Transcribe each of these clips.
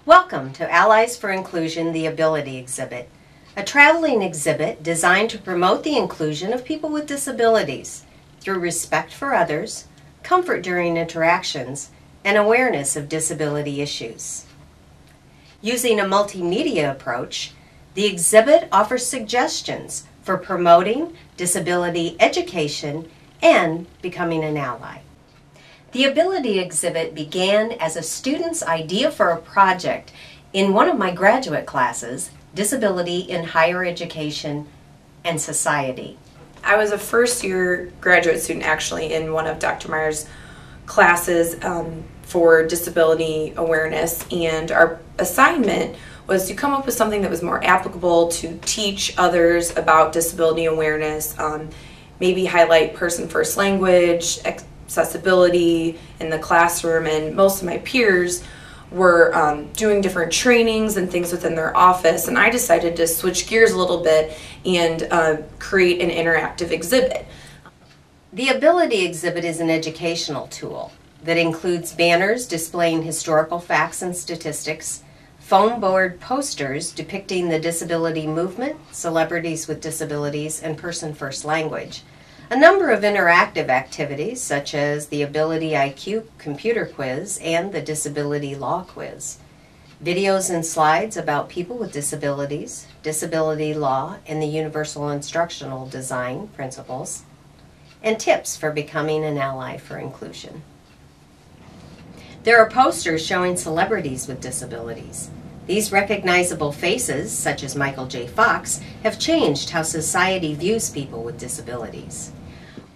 Welcome to Allies for Inclusion, the Ability Exhibit, a traveling exhibit designed to promote the inclusion of people with disabilities through respect for others, comfort during interactions, and awareness of disability issues. Using a multimedia approach, the exhibit offers suggestions for promoting disability education and becoming an ally. The Ability Exhibit began as a student's idea for a project in one of my graduate classes, Disability in Higher Education and Society. I was a first-year graduate student actually in one of Dr. Meyer's classes for disability awareness, and our assignment was to come up with something that was more applicable to teach others about disability awareness, maybe highlight person-first language, accessibility in the classroom, and most of my peers were doing different trainings and things within their office, and I decided to switch gears a little bit and create an interactive exhibit. The Ability Exhibit is an educational tool that includes banners displaying historical facts and statistics, foam board posters depicting the disability movement, celebrities with disabilities, and person-first language, a number of interactive activities such as the Ability IQ computer quiz and the Disability Law quiz, videos and slides about people with disabilities, disability law, and the universal instructional design principles, and tips for becoming an ally for inclusion. There are posters showing celebrities with disabilities. These recognizable faces, such as Michael J. Fox, have changed how society views people with disabilities.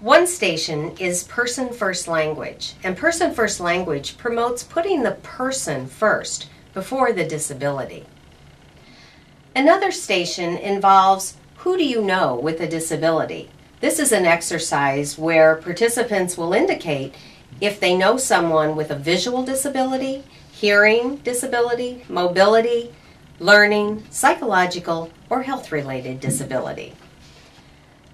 One station is person-first language, and person-first language promotes putting the person first before the disability. Another station involves Who Do You Know with a Disability? This is an exercise where participants will indicate if they know someone with a visual disability, hearing disability, mobility, learning, psychological, or health-related disability.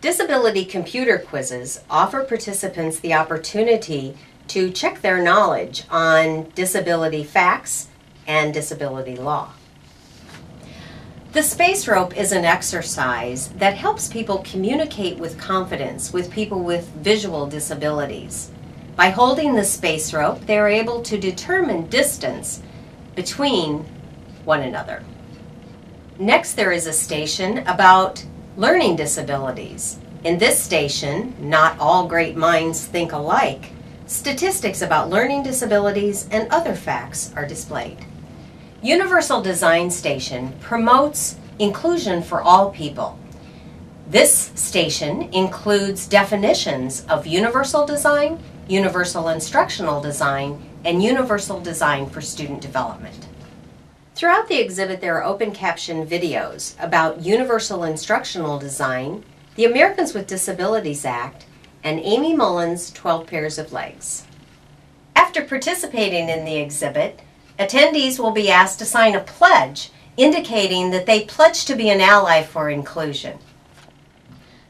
Disability computer quizzes offer participants the opportunity to check their knowledge on disability facts and disability law. The space rope is an exercise that helps people communicate with confidence with people with visual disabilities. By holding the space rope, they are able to determine distance between one another. Next, there is a station about learning disabilities. In this station, Not All Great Minds Think Alike, statistics about learning disabilities and other facts are displayed. Universal Design Station promotes inclusion for all people. This station includes definitions of universal design, universal instructional design, and universal design for student development. Throughout the exhibit, there are open caption videos about universal instructional design, the Americans with Disabilities Act, and Amy Mullen's 12 Pairs of Legs. After participating in the exhibit, attendees will be asked to sign a pledge indicating that they pledge to be an ally for inclusion.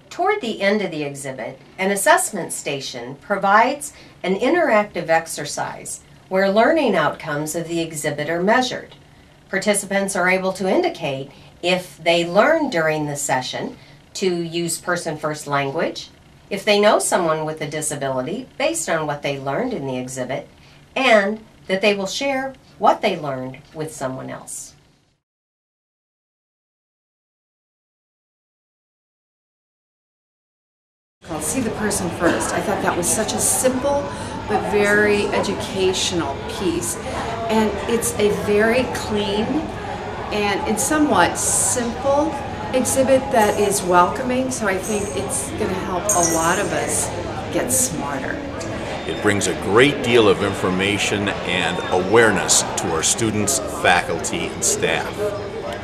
Toward the end of the exhibit, an assessment station provides an interactive exercise where learning outcomes of the exhibit are measured. Participants are able to indicate if they learned during the session to use person-first language, if they know someone with a disability based on what they learned in the exhibit, and that they will share what they learned with someone else. Called See the Person First. I thought that was such a simple but very educational piece, and it's a very clean and somewhat simple exhibit that is welcoming, so I think it's going to help a lot of us get smarter. It brings a great deal of information and awareness to our students, faculty, and staff.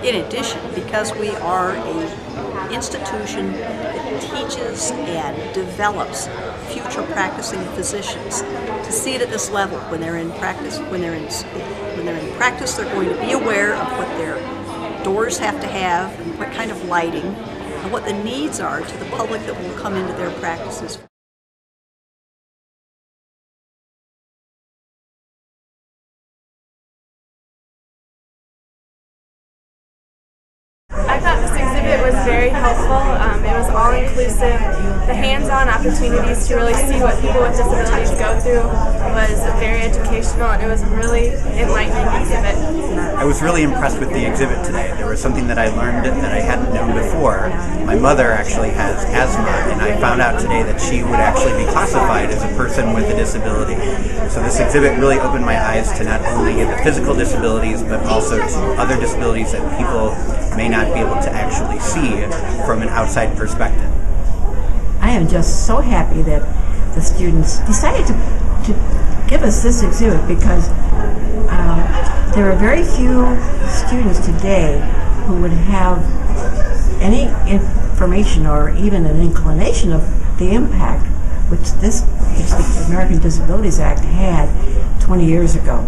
In addition, because we are an institution that teaches and develops future practicing physicians, to see it at this level when they're in practice, when they're in practice, they're going to be aware of what their doors have to have and what kind of lighting and what the needs are to the public that will come into their practices. inclusive. The hands-on opportunities to really see what people with disabilities go through was very educational, and it was a really enlightening exhibit. I was really impressed with the exhibit today. There was something that I learned that I hadn't known before. My mother actually has asthma, and I found out today that she would actually be classified as a person with a disability. So this exhibit really opened my eyes to not only the physical disabilities, but also to other disabilities that people may not be able to actually see from an outside perspective. I am just so happy that the students decided to give us this exhibit, because there are very few students today who would have any information or even an inclination of the impact which the American Disabilities Act had 20 years ago.